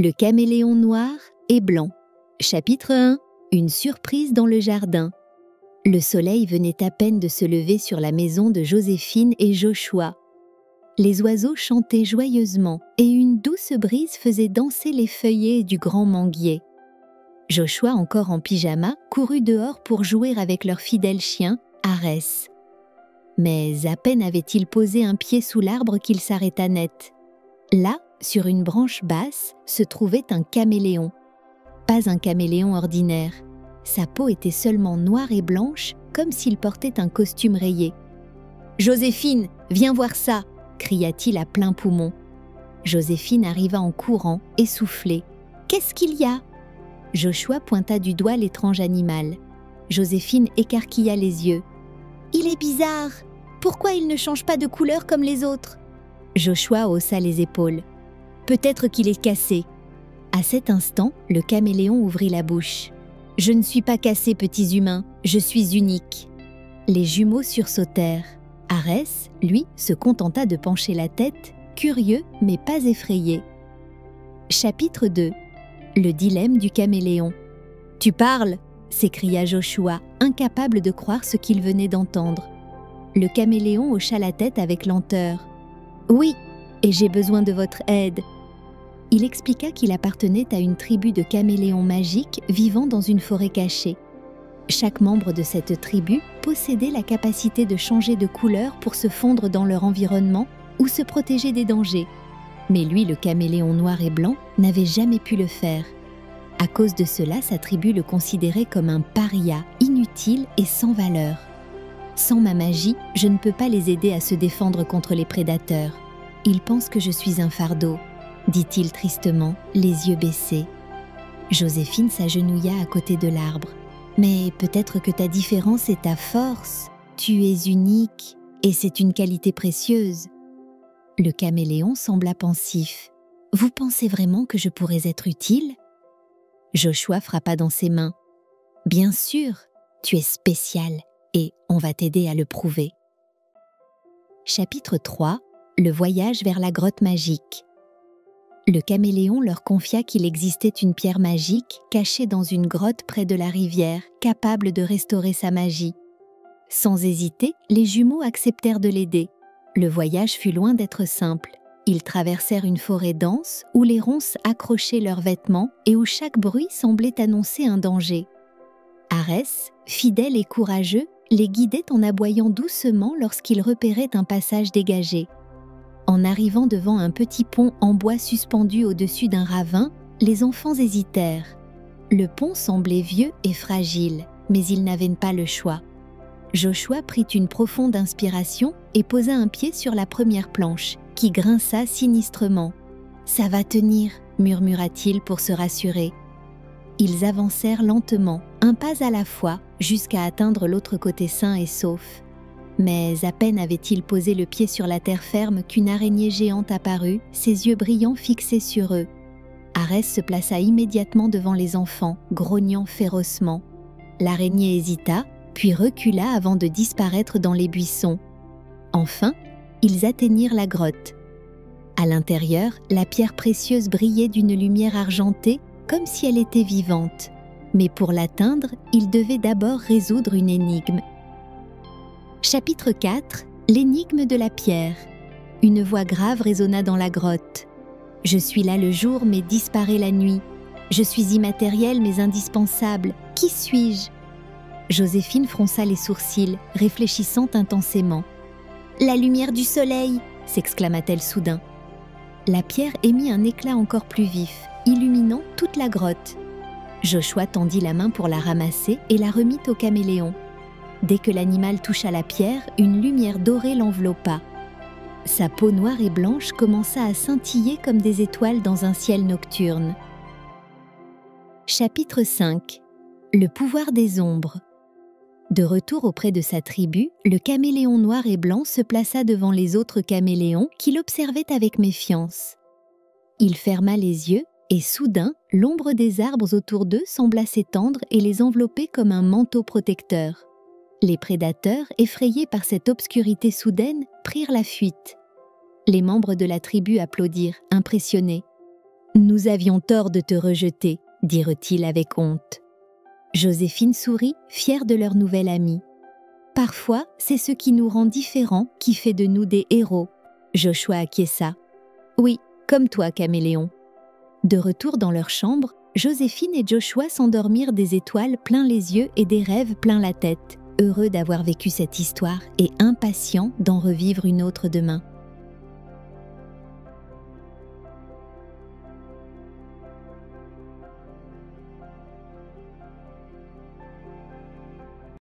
Le caméléon noir et blanc. Chapitre 1. Une surprise dans le jardin. Le soleil venait à peine de se lever sur la maison de Joséphine et Joshua. Les oiseaux chantaient joyeusement et une douce brise faisait danser les feuillets du grand manguier. Joshua, encore en pyjama, courut dehors pour jouer avec leur fidèle chien, Arès. Mais à peine avait-il posé un pied sous l'arbre qu'il s'arrêta net. Là, sur une branche basse, se trouvait un caméléon. Pas un caméléon ordinaire. Sa peau était seulement noire et blanche, comme s'il portait un costume rayé. « Joséphine, viens voir ça !» cria-t-il à plein poumon. Joséphine arriva en courant, essoufflée. « Qu'est-ce qu'il y a ?» Joshua pointa du doigt l'étrange animal. Joséphine écarquilla les yeux. « Il est bizarre. Pourquoi il ne change pas de couleur comme les autres ?» Joshua haussa les épaules. « Peut-être qu'il est cassé. » À cet instant, le caméléon ouvrit la bouche. « Je ne suis pas cassé, petits humains, je suis unique. » Les jumeaux sursautèrent. Arès, lui, se contenta de pencher la tête, curieux mais pas effrayé. Chapitre 2. Le dilemme du caméléon. « Tu parles !» s'écria Joshua, incapable de croire ce qu'il venait d'entendre. Le caméléon hocha la tête avec lenteur. « Oui, et j'ai besoin de votre aide. » Il expliqua qu'il appartenait à une tribu de caméléons magiques vivant dans une forêt cachée. Chaque membre de cette tribu possédait la capacité de changer de couleur pour se fondre dans leur environnement ou se protéger des dangers. Mais lui, le caméléon noir et blanc, n'avait jamais pu le faire. À cause de cela, sa tribu le considérait comme un paria, inutile et sans valeur. « Sans ma magie, je ne peux pas les aider à se défendre contre les prédateurs. Ils pensent que je suis un fardeau, » dit-il tristement, les yeux baissés. Joséphine s'agenouilla à côté de l'arbre. « Mais peut-être que ta différence est ta force. Tu es unique, et c'est une qualité précieuse. » Le caméléon sembla pensif. « Vous pensez vraiment que je pourrais être utile ?» Joshua frappa dans ses mains. « Bien sûr, tu es spécial, et on va t'aider à le prouver. » Chapitre 3. Le voyage vers la grotte magique. Le caméléon leur confia qu'il existait une pierre magique cachée dans une grotte près de la rivière, capable de restaurer sa magie. Sans hésiter, les jumeaux acceptèrent de l'aider. Le voyage fut loin d'être simple. Ils traversèrent une forêt dense où les ronces accrochaient leurs vêtements et où chaque bruit semblait annoncer un danger. Arès, fidèle et courageux, les guidait en aboyant doucement lorsqu'ils repéraient un passage dégagé. En arrivant devant un petit pont en bois suspendu au-dessus d'un ravin, les enfants hésitèrent. Le pont semblait vieux et fragile, mais ils n'avaient pas le choix. Joshua prit une profonde inspiration et posa un pied sur la première planche, qui grinça sinistrement. « Ça va tenir » murmura-t-il pour se rassurer. Ils avancèrent lentement, un pas à la fois, jusqu'à atteindre l'autre côté sain et sauf. Mais à peine avait-il posé le pied sur la terre ferme qu'une araignée géante apparut, ses yeux brillants fixés sur eux. Arès se plaça immédiatement devant les enfants, grognant férocement. L'araignée hésita, puis recula avant de disparaître dans les buissons. Enfin, ils atteignirent la grotte. À l'intérieur, la pierre précieuse brillait d'une lumière argentée, comme si elle était vivante. Mais pour l'atteindre, ils devaient d'abord résoudre une énigme. Chapitre 4. L'énigme de la pierre. Une voix grave résonna dans la grotte. « Je suis là le jour, mais disparais la nuit. Je suis immatériel, mais indispensable. Qui suis-je » Joséphine fronça les sourcils, réfléchissant intensément. « La lumière du soleil !» s'exclama-t-elle soudain. La pierre émit un éclat encore plus vif, illuminant toute la grotte. Joshua tendit la main pour la ramasser et la remit au caméléon. Dès que l'animal toucha la pierre, une lumière dorée l'enveloppa. Sa peau noire et blanche commença à scintiller comme des étoiles dans un ciel nocturne. Chapitre 5. Le pouvoir des ombres. De retour auprès de sa tribu, le caméléon noir et blanc se plaça devant les autres caméléons qui l'observaient avec méfiance. Il ferma les yeux et soudain, l'ombre des arbres autour d'eux sembla s'étendre et les envelopper comme un manteau protecteur. Les prédateurs, effrayés par cette obscurité soudaine, prirent la fuite. Les membres de la tribu applaudirent, impressionnés. Nous avions tort de te rejeter, dirent-ils avec honte. Joséphine sourit, fière de leur nouvel ami. Parfois, c'est ce qui nous rend différents qui fait de nous des héros. Joshua acquiesça. Oui, comme toi, Caméléon. De retour dans leur chambre, Joséphine et Joshua s'endormirent des étoiles plein les yeux et des rêves plein la tête, heureux d'avoir vécu cette histoire et impatients d'en revivre une autre demain.